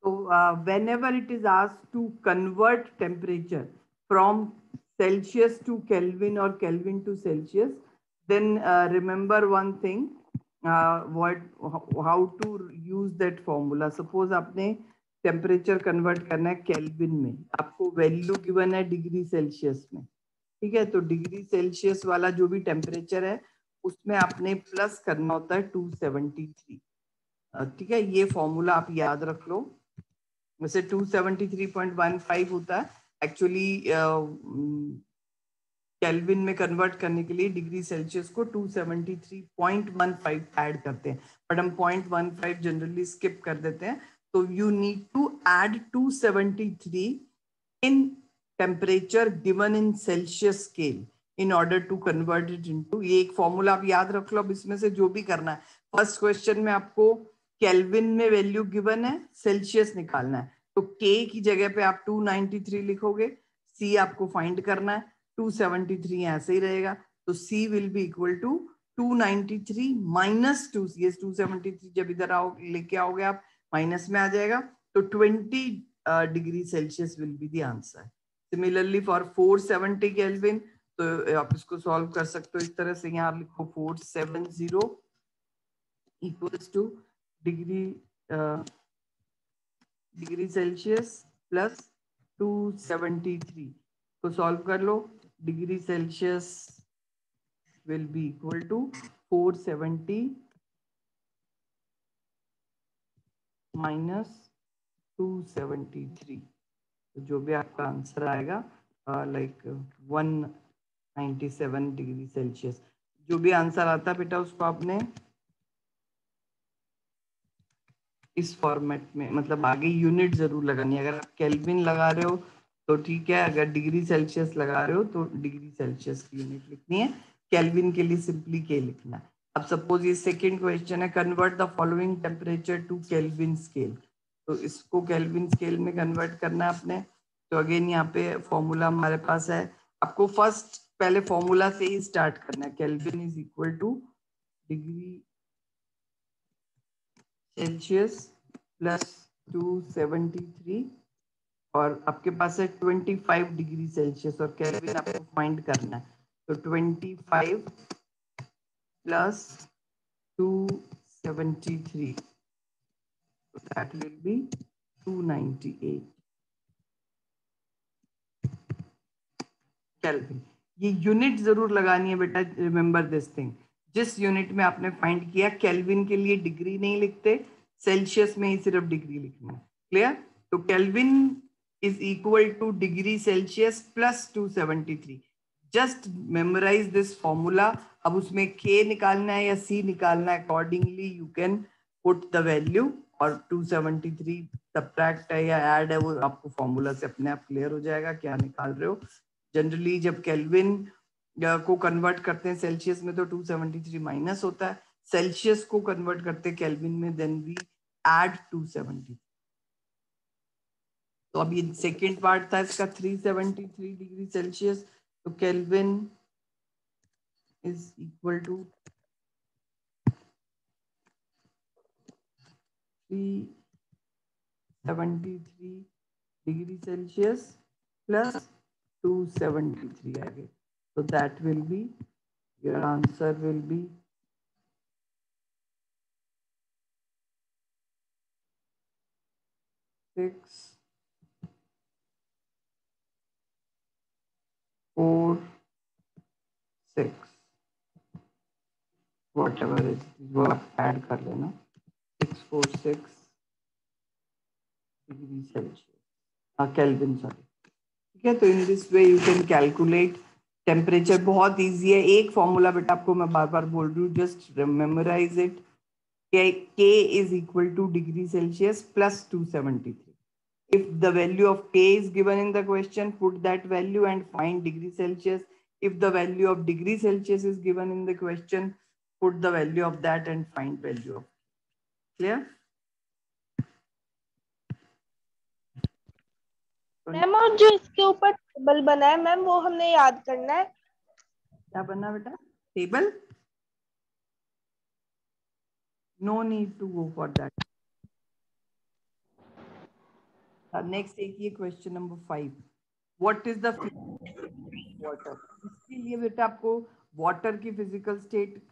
So whenever it is asked to convert temperature from Celsius to Kelvin or Kelvin to Celsius, then remember one thing, how to use that formula. Suppose आपने temperature convert करना है kelvin में, आपको value given है degree Celsius में, ठीक है? तो डिग्री सेल्सियस वाला जो भी टेम्परेचर है उसमें आपने प्लस करना होता है 273, ठीक है? ये फॉर्मूला आप याद रख लो। वैसे 273.15 होता है एक्चुअली, केल्विन में कन्वर्ट करने के लिए डिग्री सेल्सियस को 273.15 ऐड करते हैं, बट हम 0.15 जनरली स्किप कर देते हैं। तो you need to add 273 in temperature given in Celsius scale in order to convert it into, ये एक फॉर्मूला आप याद रख लो। अब इसमें से जो भी करना है, फर्स्ट क्वेश्चन में आपको केल्विन में वैल्यू गिवन है, सेल्सियस निकालना है, तो के की जगह पे आप 293 लिखोगे, सी आपको फाइंड करना है, 273 ऐसे ही रहेगा, तो C will be equal to 293 minus 2, ये 273 जब इधर आओ लेके आओगे आप माइनस में आ जाएगा, तो 20 degree Celsius will be the answer. Similarly for 470 kelvin, तो आप इसको सॉल्व कर सकते हो इस तरह से, यहाँ लिखो 470 equals to degree Celsius plus 273 को सॉल्व कर लो, degree Celsius will be equal to 470 minus 273, तो जो भी आपका आंसर आएगा लाइक 197 डिग्री सेल्सियस। जो भी आंसर आता है बेटा उसको आपने इस फॉर्मेट में, मतलब आगे यूनिट जरूर लगानी है। अगर आप केल्विन लगा रहे हो तो ठीक है, अगर डिग्री सेल्सियस लगा रहे हो तो डिग्री सेल्सियस की यूनिट लिखनी है, केल्विन के लिए सिंपली के लिखना है। अब सपोज ये सेकंड क्वेश्चन है, convert the following temperature to Kelvin scale, तो इसको केल्विन स्केल में कन्वर्ट करना है आपने। तो अगेन यहाँ पे फॉर्मूला हमारे पास है, आपको फर्स्ट पहले फॉर्मूला से ही स्टार्ट करना है, kelvin is equal to degree Celsius plus 273, और आपके पास है 25 डिग्री सेल्सियस और केल्विन आपको फाइंड करना है, तो 25 plus 273, that will be 298 kelvin. ये यूनिट जरूर लगानी है बेटा, रिमेंबर दिस थिंग, जिस यूनिट में आपने फाइंड किया, केल्विन के लिए डिग्री नहीं लिखते, सेल्सियस में ही सिर्फ डिग्री लिखना है, क्लियर? तो Kelvin is equal to degree Celsius plus 273, just memorise this formula. अब उसमें के निकालना है या सी निकालना है, accordingly you can put the value, और 273 सब्ट्रैक्ट है या ऐड है वो आपको फॉर्मूला से अपने आप क्लियर हो जाएगा क्या निकाल रहे हो। जनरली जब केल्विन को कन्वर्ट करते हैं सेल्सियस में तो 273 माइनस होता है, सेल्सियस को कन्वर्ट करते हैं केल्विन में देन वी ऐड 273। तो अब ये सेकेंड पार्ट था इसका 373 डिग्री सेल्सियस, तो Kelvin is equal to 373 degree Celsius plus 273 आगे, so that will be, your answer will be 6 4 6 whatever it is, वो आप ऐड कर लेना, 646 डिग्री सेल्सियस केल्विन, सॉरी, ठीक है? तो in this way you can calculate temperature, बहुत इजी है, एक फॉर्मूला बेटा आपको मैं बार बार बोल रही हूँ, just memorise it, K is equal to degree Celsius plus 273. If the value of K is given in the question, put that value and find degree Celsius. If the value of degree Celsius is given in the question, put the value of that and find value of. Clear? Ma'am और जो इसके ऊपर table बना है ma'am वो हमने याद करना है। क्या बनना बेटा? Table? No need to go for that. Next देखिए question number 5, what is the water. इसके लिए बेटा आपको वाटर की फिजिकल स्टेट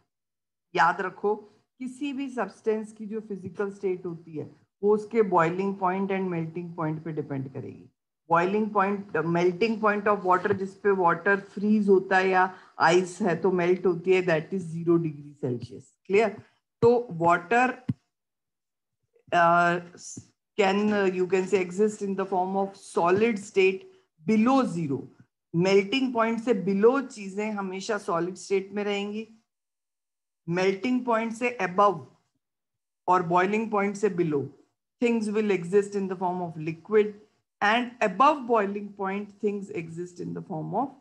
याद रखो। किसी भी सब्सटेंस की जो फिजिकल स्टेट होती है वो उसके boiling point and melting point पे डिपेंड करेगी। Boiling point, melting point of water, जिसपे वाटर फ्रीज होता है या आइस है तो मेल्ट होती है, that is 0 degree Celsius. Clear? तो water can you can say exist in the form of solid state below zero। Melting point से बिलो चीजें हमेशा सॉलिड स्टेट में रहेंगी, मेल्टिंग पॉइंट से अबव और बॉइलिंग पॉइंट से below things will exist in the form of liquid, and above boiling point things exist in the form of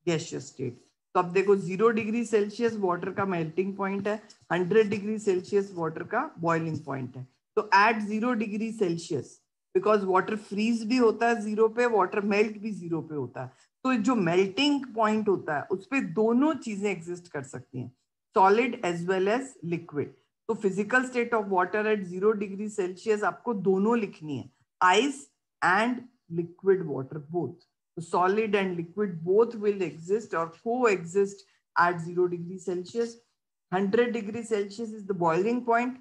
gaseous state. तो अब देखो 0 डिग्री सेल्सियस वाटर का melting point है, 100 degree Celsius water का boiling point है। तो at 0 degree Celsius, because water freeze भी होता है 0 पे, वाटर मेल्ट भी 0 पे होता है, तो जो मेल्टिंग पॉइंट होता है उस पे दोनों चीजें एग्जिस्ट कर सकती हैं, solid as well as liquid. तो physical state of water at 0 degree Celsius आपको दोनों लिखनी है, ice and liquid water both. So solid and liquid both will exist or coexist at 0 degree Celsius. 100 degree Celsius is the boiling point.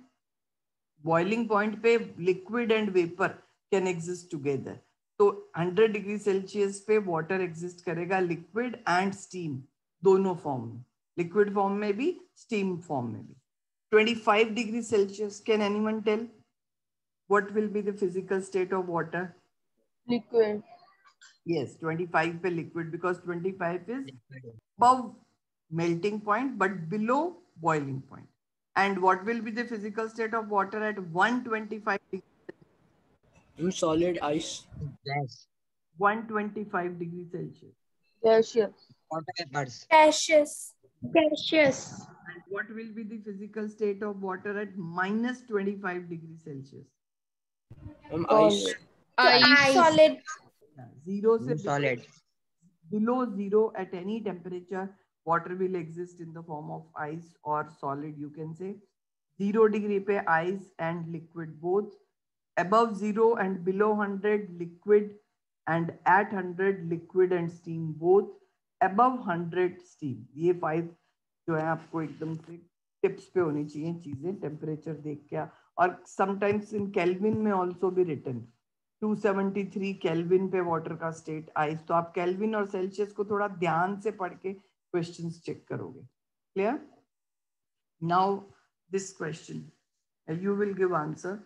Boiling point पे liquid and vapor can exist together. तो 100 degree Celsius पे water exist करेगा liquid and steam दोनों form में, liquid form में भी steam form में भी। 25 degree Celsius, can anyone tell what will be the physical state of water? Liquid. Yes, 25 पे liquid, because 25 is above melting point but below boiling point. And what will be the physical state of water at 125 degree? Solid ice. Gas. 125 degrees Celsius. Gaseous. Water vapors. Gaseous. Gaseous. And what will be the physical state of water at minus 25 degrees Celsius? Ice. Ice. Solid. Zero se Solid. below zero at any temperature, water will exist in the form of ice or solid, you can say। 0 degree पे ice and liquid both, above 0 and below 100 liquid, and at 100 liquid and steam both, above 100 steam। ये 5 जो है आपको एकदम से tips पे होनी चाहिए चीजें, टेम्परेचर देख के। और समटाइम्स इन केल्विन में ऑल्सो भी रिटर्न 273 केल्विन पे वाटर का स्टेट आइस। तो आप केल्विन और सेल्सियस को थोड़ा ध्यान से पढ़ के क्वेश्चंस चेक करोगे। Clear? Now this question you will give answer.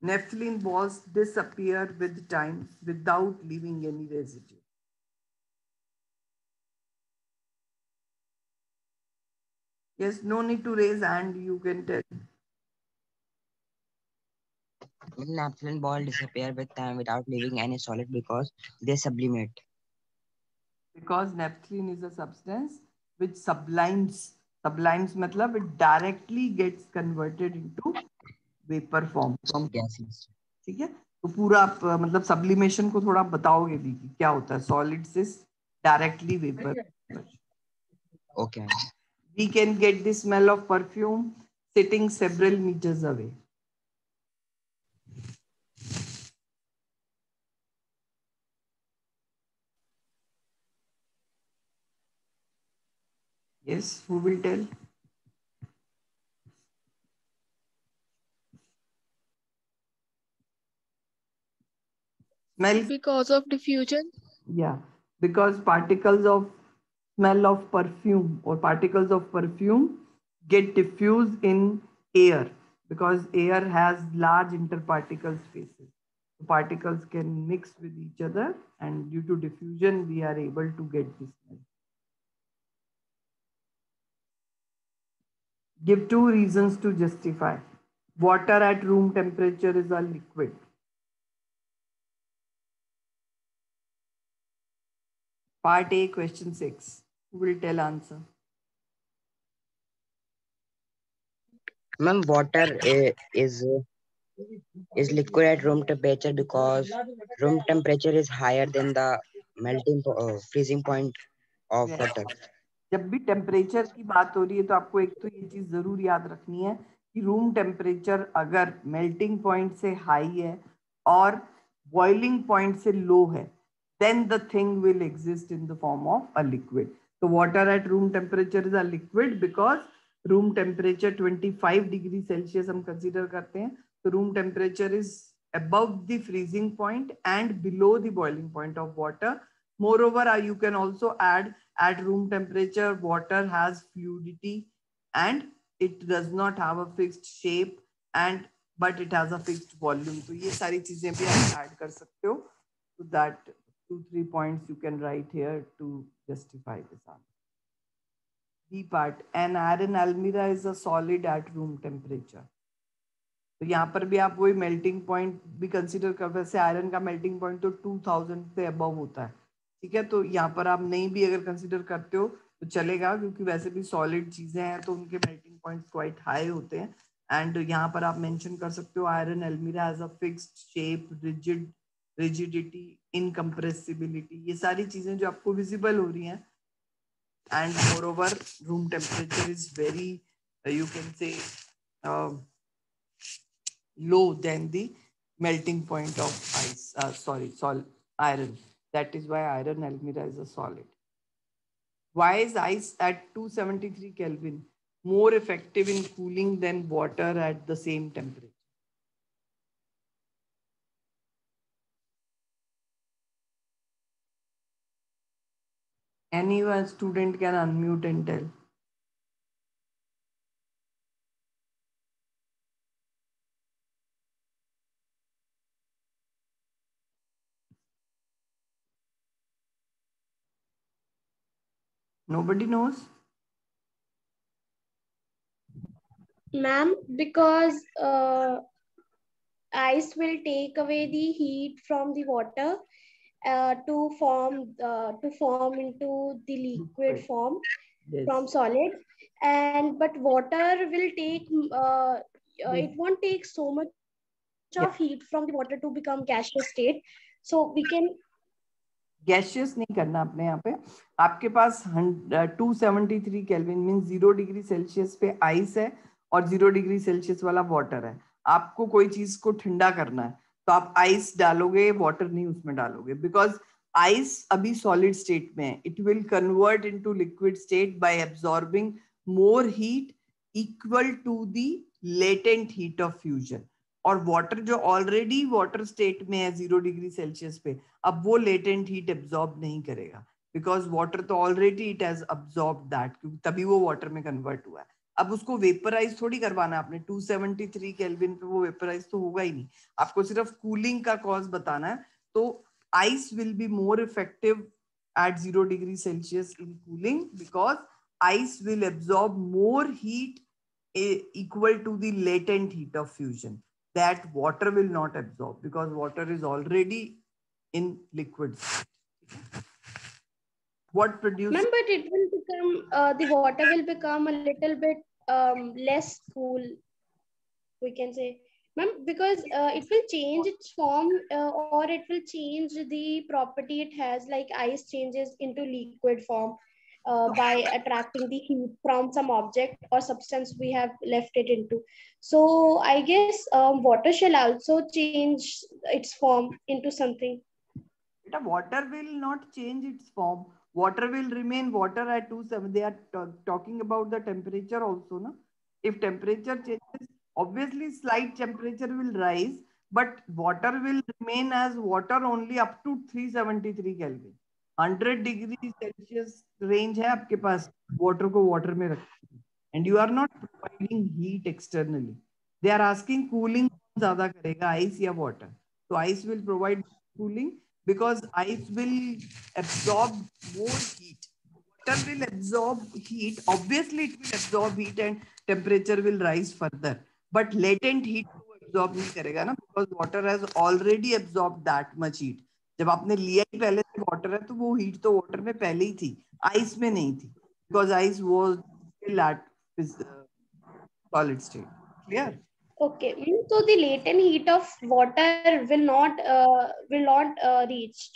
Naphthalene balls disappear with time without leaving any residue। Yes, no need to raise hand, you can tell। Naphthalene ball disappear with time without leaving any solid because they sublimate. Because naphthalene is a substance which sublimes। Sublimes मतलब it directly gets converted into vapor form from Gases. ठीक है? तो पूरा आप मतलब sublimation को थोड़ा बताओगे भी कि क्या होता है सॉलिड से directly vapour. Okay. We can get the smell of perfume sitting several meters away। Yes, who will tell? Smell? Because of diffusion. Yeah, because particles of smell of perfume or particles of perfume get diffused in air, because air has large interparticle spaces. So particles can mix with each other, and due to diffusion we are able to get this smell। Give 2 reasons to justify water at room temperature is a liquid। Part A, question 6. Who will tell answer? Ma'am, water is liquid at room temperature because room temperature is higher than the freezing point of Yes। water। जब भी temperature की बात हो रही है तो आपको एक तो ये चीज जरूर याद रखनी है कि रूम टेम्परेचर अगर मेल्टिंग पॉइंट से हाई है और boiling point से low है, then the thing will exist in the form of a liquid. So water at room temperature is a liquid because room temperature 25 degree Celsius हम consider करते हैं. So room temperature is above the freezing point and below the boiling point of water. Moreover, you can also add at room temperature, water has fluidity and it does not have a fixed shape and but it has a fixed volume. So ये सारी चीजें भी आप add कर सकते हो. So that 2-3 points you can write here to justify this answer. B part, an iron almirah is a solid at room temperature. तो यहाँ पर भी आप वही मेल्टिंग पॉइंट भी कंसीडर कर, वैसे आयरन का मेल्टिंग पॉइंट तो 2000 से अबव होता है, ठीक है. तो यहाँ पर आप नहीं भी अगर कंसीडर करते हो तो चलेगा, क्योंकि वैसे भी सॉलिड चीजें हैं तो उनके मेल्टिंग पॉइंट्स क्वाइट हाई होते हैं. एंड यहाँ पर आप मेंशन कर सकते हो iron almirah has a fixed shape, rigidity, incompressibility, ये सारी चीजें जो आपको विजिबल हो रही हैं. And moreover room temperature is very, you can say low than the melting point of iron. That is why iron almirah is a solid. Why is ice at 273 Kelvin more effective in cooling than water at the same temperature? Anyone student can unmute and tell. Nobody knows? Ma'am, because ice will take away the heat from the water to form into the liquid form. Yes. From solid, and but water will take it won't take so much of heat from the water to become gaseous state, so we can gaseous नहीं करना अपने यहाँ पे. आपके पास 273 kelvin mean 0 degree Celsius पे ice है और 0 degree Celsius वाला वाटर है. आपको कोई चीज को ठंडा करना है तो आप आइस डालोगे, वाटर नहीं उसमें डालोगे, बिकॉज आइस अभी सॉलिड स्टेट में है. It will convert into liquid state by absorbing more heat equal to the latent heat of fusion. और वाटर जो ऑलरेडी वाटर स्टेट में है 0 डिग्री सेल्सियस पे, अब वो लेटेंट हीट एब्जॉर्ब नहीं करेगा, बिकॉज वाटर तो already it has absorb that, क्योंकि तभी वो वाटर में कन्वर्ट हुआ है. अब उसको वेपराइज थोड़ी करवाना है आपने 273 केल्विन पे, वो वेपराइज तो होगा ही नहीं. आपको सिर्फ कूलिंग का कॉज बताना है. तो ice will be more effective at 0 degree Celsius in cooling because ice will absorb more heat equal to the latent heat of fusion that water will not absorb, because water is already in liquid state. What produces? Ma'am, but it will become the water will become a little bit less cool, we can say, ma'am, because it will change its form or it will change the property it has, like ice changes into liquid form by attracting the heat from some object or substance we have left it into. So I guess water shall also change its form into something. Water will not change its form. Water will remain water at 27. They are talking about the temperature also, no? If temperature changes, obviously slight temperature will rise, but water will remain as water only up to 373 Kelvin. 100 degree Celsius range है आपके पास water को water में रखने, and you are not providing heat externally. They are asking cooling ज़्यादा करेगा, ice या water? So ice will provide cooling because ice will absorb more heat. Water will absorb heat. Obviously, it will absorb heat and temperature will rise further. But latent heat को absorb नहीं करेगा ना, because water has already absorbed that much heat. जब आपने लिया ही पहले से water है तो वो heat तो water में पहले ही थी, ice में नहीं थी, because ice was still at solid state. Clear? Okay, so the latent heat of water will not reach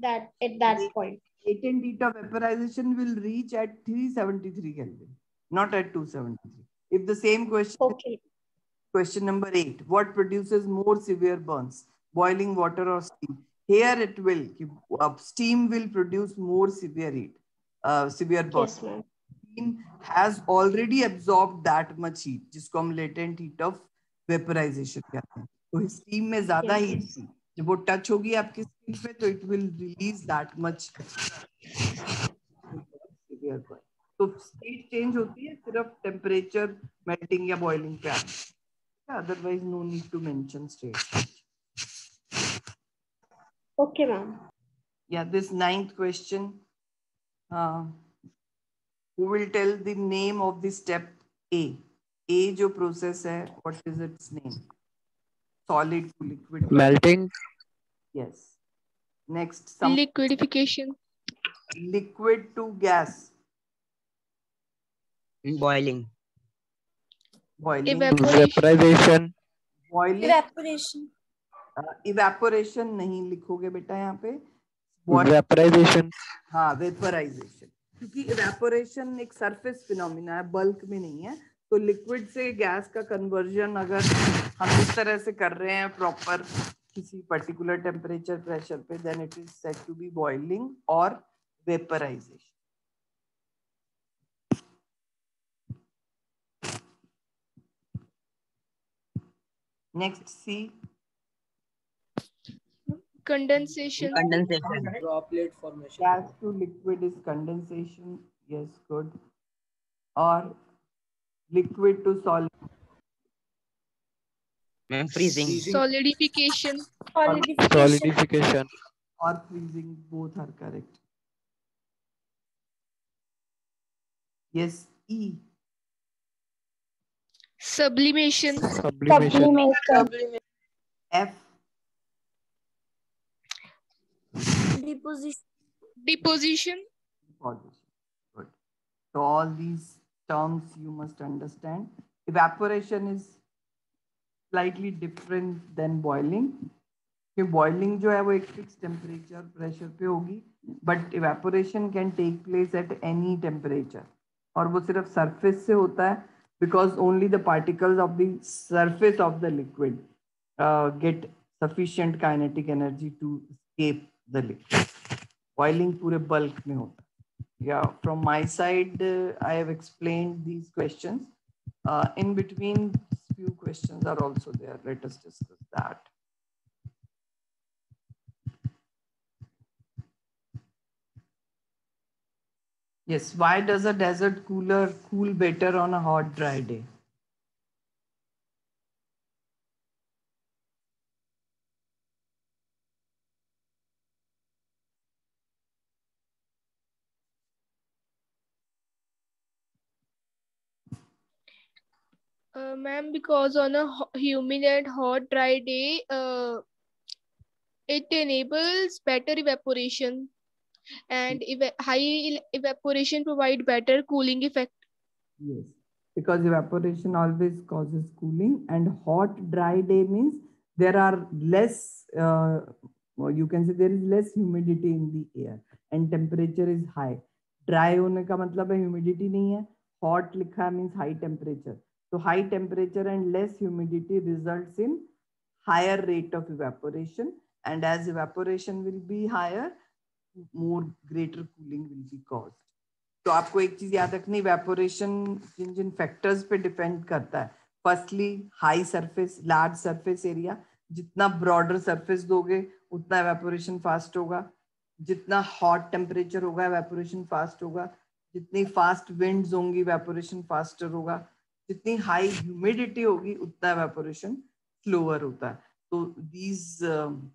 that at that point. Latent heat of vaporization will reach at 373 Kelvin, not at 273. If the same question, okay. Question number 8, what produces more severe burns, boiling water or steam. Here it will, steam will produce more severe heat, severe burn. Yes, ma'am. Steam has already absorbed that much heat, जिसको हम latent heat of vaporization कहते हैं. तो steam में ज़्यादा Yes. heat थी. जब वो touch होगी आपकी skin पे, तो it will release that much severe burn. तो state change होती है सिर्फ temperature melting या boiling पे आने. Otherwise, no need to mention state. Okay, ma'am. Yeah, this 9th question. Who will tell the name of the step A? A जो process है, what is its name? Solid to liquid. Melting. Yes. Next, Liquidification. liquid to gas. Boiling. Boiling. Vaporization. Boiling. Evaporation. Evaporation नहीं लिखोगे बेटा यहाँ पे. Vaporization. हाँ, vaporization. क्योंकि evaporation एक surface phenomena है, bulk में नहीं है. तो liquid से gas का conversion अगर हम इस तरह से कर रहे हैं proper किसी particular temperature pressure पे, then it is said to be boiling or vaporization. Next, C. Condensation. Condensation. Droplet formation. Gas to liquid is condensation. Yes, good. Or liquid to solid. Freezing. Solidification. Solidification. Or freezing, both are correct. Yes, E. Sublimation. Sublimation. F. Deposition. Deposition. Good. So all these terms you must understand. Evaporation is slightly different than boiling. Boiling जो है वो एक fixed temperature pressure पे होगी, but evaporation can take place at any temperature. और वो सिर्फ surface से होता है, because only the particles of the surface of the liquid get sufficient kinetic energy to escape the liquid. Boiling पूरे bulk में होता है. Yeah, from my side, I have explained these questions. In between, few questions are also there. Let us discuss that. Yes, why does a desert cooler cool better on a hot, dry day? Ma'am, because on a humid and hot, dry day, it enables better evaporation, and high evaporation provide better cooling effect. Yes, because evaporation always causes cooling, and hot, dry day means there are less, you can say there is less humidity in the air and temperature is high. Dry होने का मतलब है humidity नहीं है. Hot लिखा है means high temperature. So high temperature and less humidity results in higher rate of evaporation, and as evaporation will be higher, more greater cooling will be caused. तो आपको एक चीज याद रखनी, evaporation जिन जिन factors पे depend करता है. Firstly, high surface, large surface area. जितना broader surface दोगे उतना evaporation fast होगा. जितना hot temperature होगा evaporation fast होगा. जितनी fast winds होंगी evaporation faster होगा. जितनी high humidity होगी उतना evaporation slower होता है. So these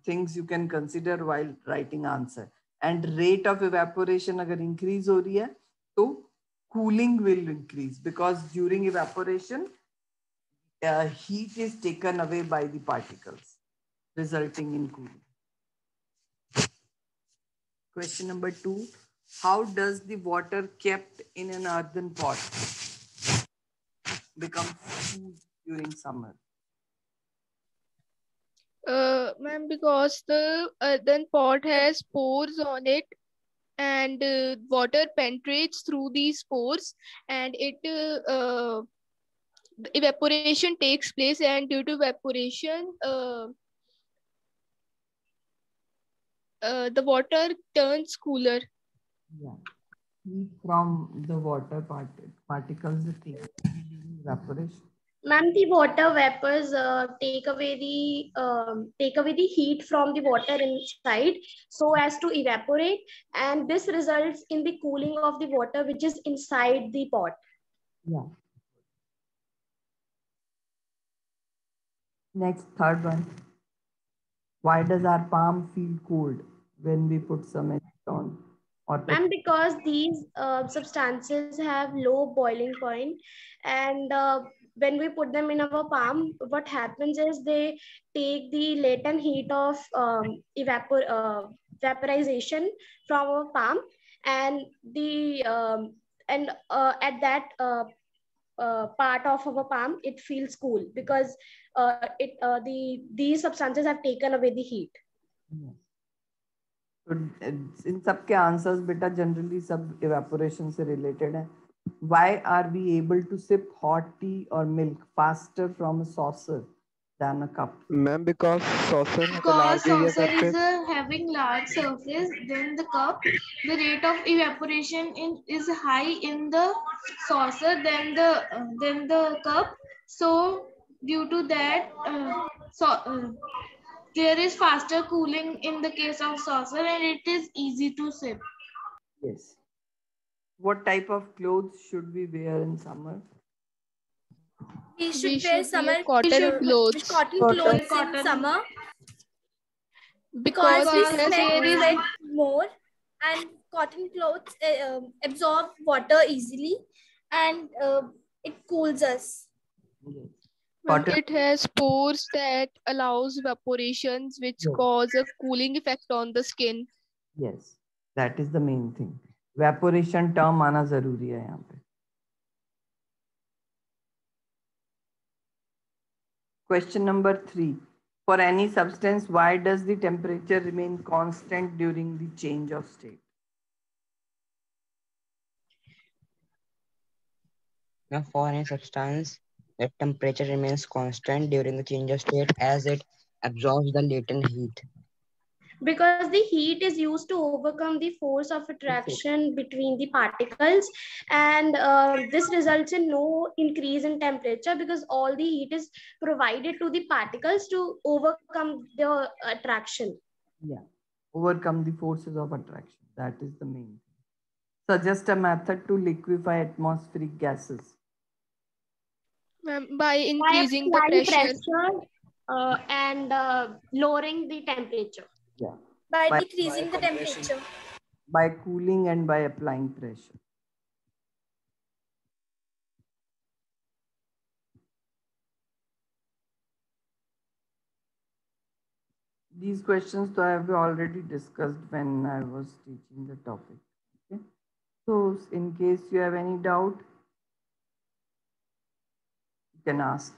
things you can consider while writing answer. And rate of evaporation अगर increase हो रही है तो cooling will increase, because during evaporation heat is taken away by the particles, resulting in cooling. Question number 2. How does the water kept in an earthen pot become cool during summer? Ma'am, because the earthen pot has pores on it, and water penetrates through these pores, and evaporation takes place, and due to evaporation the water turns cooler. Yeah. Heat from the water particles evaporation. Ma'am, the water vapors take away the heat from the water inside so as to evaporate, and this results in the cooling of the water which is inside the pot. Yeah. Next, third one. Why does our palm feel cold when we put some on? Ma'am, because these substances have low boiling point, and when we put them in our palm, what happens is they take the latent heat of vaporization from our palm, and at that part of our palm, it feels cool because these substances have taken away the heat. Yes. So in सबके answers बेटा generally सब evaporation से related है. Why are we able to sip hot tea or milk faster from a saucer than a cup? Ma'am, because saucer has a Because large area saucer is surface. having large surface than the cup, the rate of evaporation is high in the saucer than the cup. So due to that, there is faster cooling in the case of saucer, and it is easy to sip. Yes. What type of clothes should we wear in summer? We We should should wear wear summer cotton clothes cotton Cotton. clothes Cotton. in summer because because it has there is sweat more, and cotton clothes absorb water easily, and it cools us. Yes. Ma'am, it has pores that allows evaporations which Yes. cause a cooling effect on the skin. Yes, that is the main thing. Evaporation term आना जरूरी है यहाँ पे. Question number 3. For any substance, why does the temperature remain constant during the change of state? Now, for any substance, the temperature remains constant during the change of state as it absorbs the latent heat. Because the heat is used to overcome the force of attraction between the particles, and this results in no increase in temperature because all the heat is provided to the particles to overcome the attraction. Yeah, overcome the forces of attraction. That is the main thing. Suggest a method to liquefy atmospheric gases. Ma'am, by increasing the pressure. And lowering the temperature. Yeah. By decreasing the temperature. By cooling and by applying pressure. These questions I have already discussed when I was teaching the topic. Okay? So in case you have any doubt, you can ask.